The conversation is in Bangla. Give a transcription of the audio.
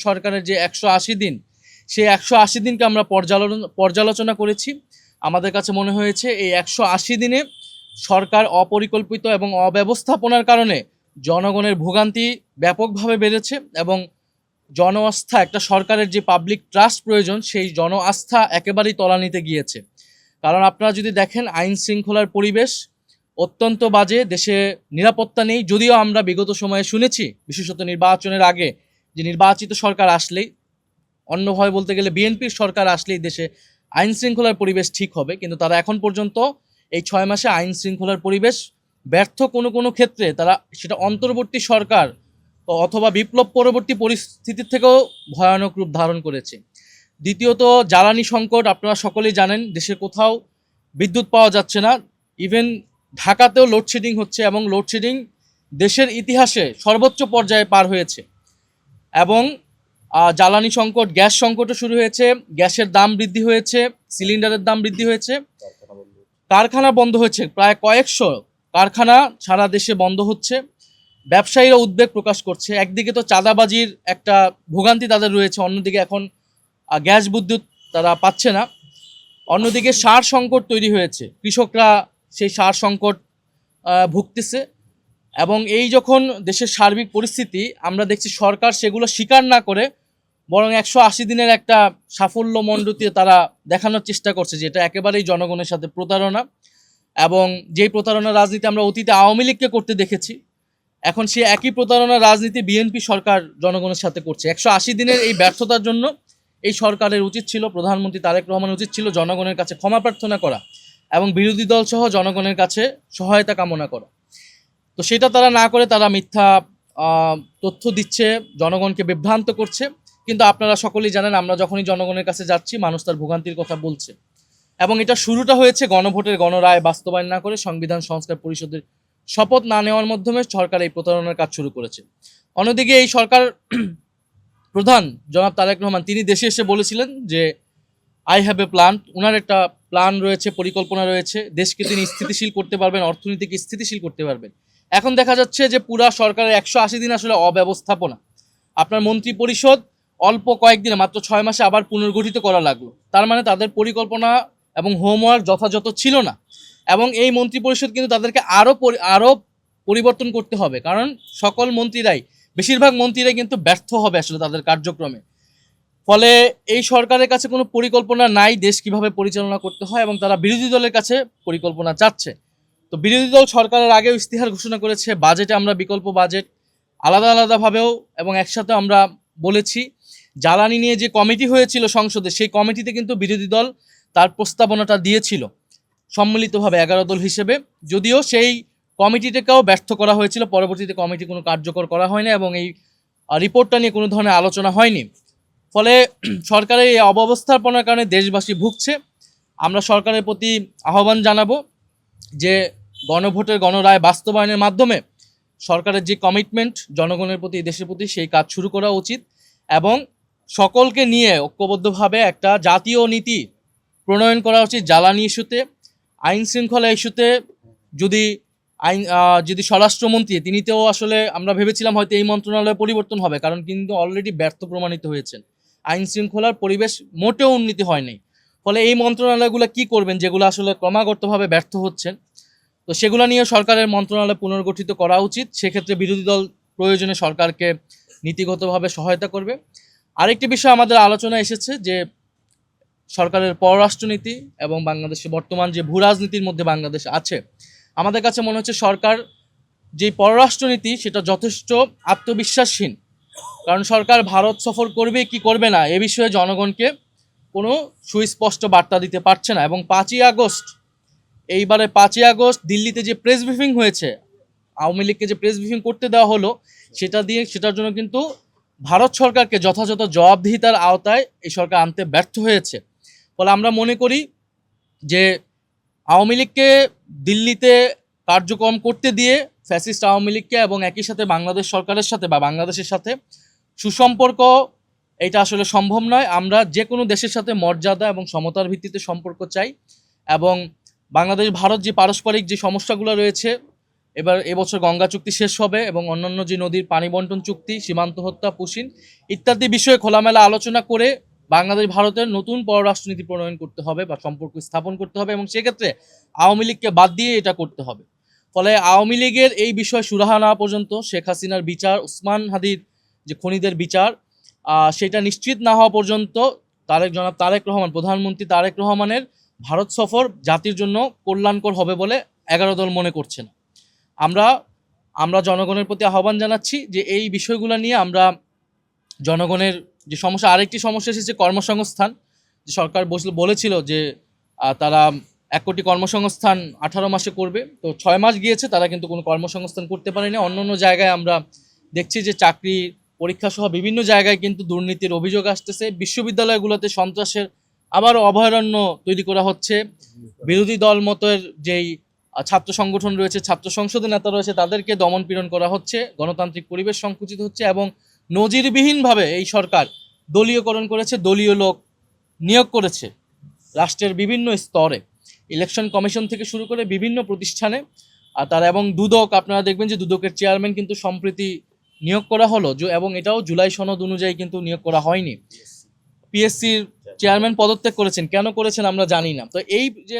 সরকারের যে 180 দিন, সেই 180 দিনকে আমরা পর্যালোচনা করেছি। আমাদের কাছে মনে হয়েছে এই 180 দিনে সরকার অপরিকল্পিত এবং অব্যবস্থাপনার কারণে জনগণের ভোগান্তি ব্যাপকভাবে বেড়েছে এবং জন আস্থা, একটা সরকারের যে পাবলিক ট্রাস্ট প্রয়োজন, সেই জন আস্থা একেবারেই তলানিতে গিয়েছে। কারণ আপনারা যদি দেখেন, আইন শৃঙ্খলার পরিবেশ অত্যন্ত বাজে, দেশে নিরাপত্তা নেই। যদিও আমরা বিগত সময়ে শুনেছি, বিশেষত নির্বাচনের আগে, যে নির্বাচিত সরকার আসলেই, অন্যভাবে বলতে গেলে বিএনপির সরকার আসলেই দেশে আইন শৃঙ্খলার পরিবেশ ঠিক হবে, কিন্তু তারা এখন পর্যন্ত এই 6 মাসে আইন শৃঙ্খলার পরিবেশ ব্যর্থ কোনো ক্ষেত্রে তারা সেটা অন্তর্বর্তী সরকার অথবা বিপ্লব পরবর্তী পরিস্থিতির থেকেও ভয়ানক রূপ ধারণ করেছে। দ্বিতীয়ত, জ্বালানি সংকট। আপনারা সকলেই জানেন, দেশের কোথাও বিদ্যুৎ পাওয়া যাচ্ছে না। ইভেন ঢাকাতেও লোডশেডিং হচ্ছে এবং লোডশেডিং দেশের ইতিহাসে সর্বোচ্চ পর্যায়ে পার হয়েছে। এবং জ্বালানি সংকট, গ্যাস সংকটও শুরু হয়েছে, গ্যাসের দাম বৃদ্ধি হয়েছে, সিলিন্ডারের দাম বৃদ্ধি হয়েছে, কারখানা বন্ধ হয়েছে, প্রায় কয়েকশো কারখানা সারা দেশে বন্ধ হচ্ছে। ব্যবসায়ীরা উদ্বেগ প্রকাশ করছে। একদিকে তো চাঁদাবাজির একটা ভোগান্তি তাদের রয়েছে, অন্যদিকে এখন গ্যাস বিদ্যুৎ তারা পাচ্ছে না। অন্যদিকে সার সংকট তৈরি হয়েছে, কৃষকরা সেই সার সংকট ভুগতেছে। এবং এই যখন দেশের সার্বিক পরিস্থিতি, আমরা দেখছি সরকার সেগুলো স্বীকার না করে বরং 180 দিনের একটা সাফল্য মণ্ডিত তারা দেখানোর চেষ্টা করছে, যেটা একেবারেই জনগণের সাথে প্রতারণা। এবং যেই প্রতারণার রাজনীতি আমরা অতীতে আওয়ামী লীগকে করতে দেখেছি, এখন সে একই প্রতারণার রাজনীতি বিএনপি সরকার জনগণের সাথে করছে। 180 দিনের এই ব্যর্থতার জন্য এই সরকারের উচিত ছিল, প্রধানমন্ত্রী তারেক রহমানের উচিত ছিল জনগণের কাছে ক্ষমা প্রার্থনা করা এবং বিরোধী দল সহ জনগণের কাছে সহায়তা কামনা করা। তো সেটা তারা না করে তারা মিথ্যা তথ্য দিচ্ছে, জনগণকে বিভ্রান্ত করছে। কিন্তু আপনারা সকলেই জানেন, আমরা যখনই জনগণের কাছে যাচ্ছি, মানুষ তার ভোগান্তির কথা বলছে। এবং এটা শুরুটা হয়েছে গণভোটের গণরায় বাস্তবায়ন না করে, সংবিধান সংস্কার পরিষদের শপথ না নেওয়ার মাধ্যমে সরকার এই প্রতারণার কাজ শুরু করেছে। অন্যদিকে এই সরকার প্রধান জনাব তারেক রহমান, তিনি দেশে এসে বলেছিলেন যে আই হ্যাভ এ প্ল্যান। ওনার একটা প্ল্যান রয়েছে, পরিকল্পনা রয়েছে, দেশকে তিনি স্থিতিশীল করতে পারবেন, অর্থনীতিকে স্থিতিশীল করতে পারবেন। এখন দেখা যাচ্ছে যে পুরা সরকারের 180 দিন আসলে অব্যবস্থাপনা। আপনার মন্ত্রী পরিষদ অল্প কয়েকদিনে, মাত্র 6 মাসে আবার পুনর্গঠিত করা লাগলো। তার মানে তাদের পরিকল্পনা এবং হোমওয়ার্ক যথাযথ ছিল না। এবং এই মন্ত্রী পরিষদ কিন্তু তাদেরকে আরও পরিবর্তন করতে হবে, কারণ সকল মন্ত্রীরাই, বেশিরভাগ মন্ত্রীরাই কিন্তু ব্যর্থ হবে আসলে তাদের কার্যক্রমে। ফলে এই সরকারের কাছে কোনো পরিকল্পনা নাই দেশ কিভাবে পরিচালনা করতে হয়, এবং তারা বিরোধী দলের কাছে পরিকল্পনা চাচ্ছে। তো বিরোধী দল সরকারের আগেও ইস্তিহার ঘোষণা করেছে, বাজেটে আমরা বিকল্প বাজেট আলাদা আলাদাভাবেও এবং একসাথে আমরা বলেছি। জ্বালানি নিয়ে যে কমিটি হয়েছিল সংসদে, সেই কমিটিতে কিন্তু বিরোধী দল তার প্রস্তাবনাটা দিয়েছিল সম্মিলিতভাবে 11 দল হিসেবে। যদিও সেই কমিটিটাকেও ব্যর্থ করা হয়েছিল, পরবর্তীতে কমিটি কোনো কার্যকর করা হয়নি এবং এই রিপোর্টটা নিয়ে কোনো ধরনের আলোচনা হয়নি। ফলে সরকারের এই অব্যবস্থাপনার কারণে দেশবাসী ভুগছে। আমরা সরকারের প্রতি আহ্বান জানাবো যে গণভোটের গণরায় বাস্তবায়নের মাধ্যমে সরকারের যে কমিটমেন্ট জনগণের প্রতি, দেশের প্রতি, সেই কাজ শুরু করা উচিত এবং সকলকে নিয়ে ঐক্যবদ্ধভাবে একটা জাতীয় নীতি প্রণয়ন করা উচিত। জ্বালানি ইস্যুতে, আইন শৃঙ্খলা ইস্যুতে যদি স্বরাষ্ট্রমন্ত্রী, তিনিতেও আসলে আমরা ভেবেছিলাম হয়তো এই মন্ত্রণালয়ে পরিবর্তন হবে, কারণ কিন্তু অলরেডি ব্যর্থ প্রমাণিত হয়েছেন, আইন শৃঙ্খলার পরিবেশ মোটেও উন্নতি হয়নি। ফলে এই মন্ত্রণালয়গুলো কি করবেন, যেগুলো আসলে ক্রমাগতভাবে ব্যর্থ হচ্ছেন, তো সেগুলো নিয়ে সরকারের মন্ত্রণালয় পুনর্গঠিত করা উচিত। সেক্ষেত্রে বিরোধী দল প্রয়োজনে সরকারকে নীতিগতভাবে সহায়তা করবে। আরেকটি বিষয় আমাদের আলোচনা এসেছে যে সরকারের পররাষ্ট্রনীতি এবং বাংলাদেশে বর্তমান যে ভূ রাজনীতির মধ্যে বাংলাদেশ আছে, আমাদের কাছে মনে হচ্ছে সরকার যে পররাষ্ট্রনীতি সেটা যথেষ্ট আত্মবিশ্বাসহীন। কারণ সরকার ভারত সফর করবে কি করবে না এ বিষয়ে জনগণকে কোনো সুস্পষ্ট বার্তা দিতে পারছে না। এবং 5ই আগস্ট, এইবারে 5ই আগস্ট দিল্লিতে যে প্রেস ব্রিফিং হয়েছে, আওয়ামী লীগকে যে প্রেস ব্রিফিং করতে দেওয়া হলো, সেটার জন্য কিন্তু ভারত সরকারকে যথাযথ জবাবদিহিতার আওতায় এই সরকার আনতে ব্যর্থ হয়েছে। ফলে আমরা মনে করি যে আওয়ামী লীগকে দিল্লিতে কার্যক্রম করতে দিয়ে ফ্যাসিস্ট আওয়ামী লীগকে এবং একই সাথে বাংলাদেশ সরকারের সাথে বা বাংলাদেশের সাথে সুসম্পর্ক, এটা আসলে সম্ভব নয়। আমরা যে কোনো দেশের সাথে মর্যাদা এবং সমতার ভিত্তিতে সম্পর্ক চাই এবং বাংলাদেশ ভারত যে পারস্পরিক যে সমস্যাগুলো রয়েছে, এবার এবছর গঙ্গা চুক্তি শেষ হবে এবং অন্যান্য যে নদীর পানি বন্টন চুক্তি, সীমান্ত হত্যা, পুশিন ইত্যাদি বিষয়ে খোলামেলা আলোচনা করে বাংলাদেশ ভারতের নতুন পররাষ্ট্রনীতি প্রণয়ন করতে হবে বা সম্পর্ক স্থাপন করতে হবে এবং সেক্ষেত্রে আওয়ামী লীগকে বাদ দিয়ে এটা করতে হবে। ফলে আওয়ামী লীগের এই বিষয় সুরাহা না পর্যন্ত, শেখ হাসিনার বিচার, ওসমান হাদির যে খুনিদের বিচার, সেটা নিশ্চিত না হওয়া পর্যন্ত জনাব তারেক রহমান, প্রধানমন্ত্রী তারেক রহমানের ভারত সফর জাতির জন্য কল্যাণকর হবে বলে 11 দল মনে করছে না। আমরা জনগণের প্রতি আহ্বান জানাচ্ছি যে এই বিষয়গুলো নিয়ে আমরা জনগণের যে সমস্যা, আরেকটি সমস্যা এসেছে কর্মসংস্থান। যে সরকার বলেছিল যে তারা 1 কোটি কর্মসংস্থান 18 মাসে করবে, তো 6 মাস গিয়েছে, তারা কিন্তু কোনো কর্মসংস্থান করতে পারেনি। অন্য জায়গায় আমরা দেখছি যে চাকরি পরীক্ষা সহ বিভিন্ন জায়গায় কিন্তু দুর্নীতির অভিযোগ আসতেছে। বিশ্ববিদ্যালয়গুলোতে সন্ত্রাসের আবারও অভয়ারণ্য তৈরি করা হচ্ছে। বিরোধী দল মতের যেই ছাত্র সংগঠন রয়েছে, ছাত্র সংসদের নেতা রয়েছে, তাদেরকে দমন পীড়ন করা হচ্ছে, গণতান্ত্রিক পরিবেশ সংকুচিত হচ্ছে এবং নজিরবিহীনভাবে এই সরকার দলীয়করণ করেছে, দলীয় লোক নিয়োগ করেছে রাষ্ট্রের বিভিন্ন স্তরে, ইলেকশন কমিশন থেকে শুরু করে বিভিন্ন প্রতিষ্ঠানে। আর তারা এবং দুদক, আপনারা দেখবেন যে দুদকের চেয়ারম্যান কিন্তু সম্প্রতি নিয়োগ করা হলো, এবং এটাও জুলাই সনদ অনুযায়ী কিন্তু নিয়োগ করা হয়নি। পিএসসির চেয়ারম্যান পদত্যাগ করেছেন, কেন করেছেন আমরা জানি না। তো এই যে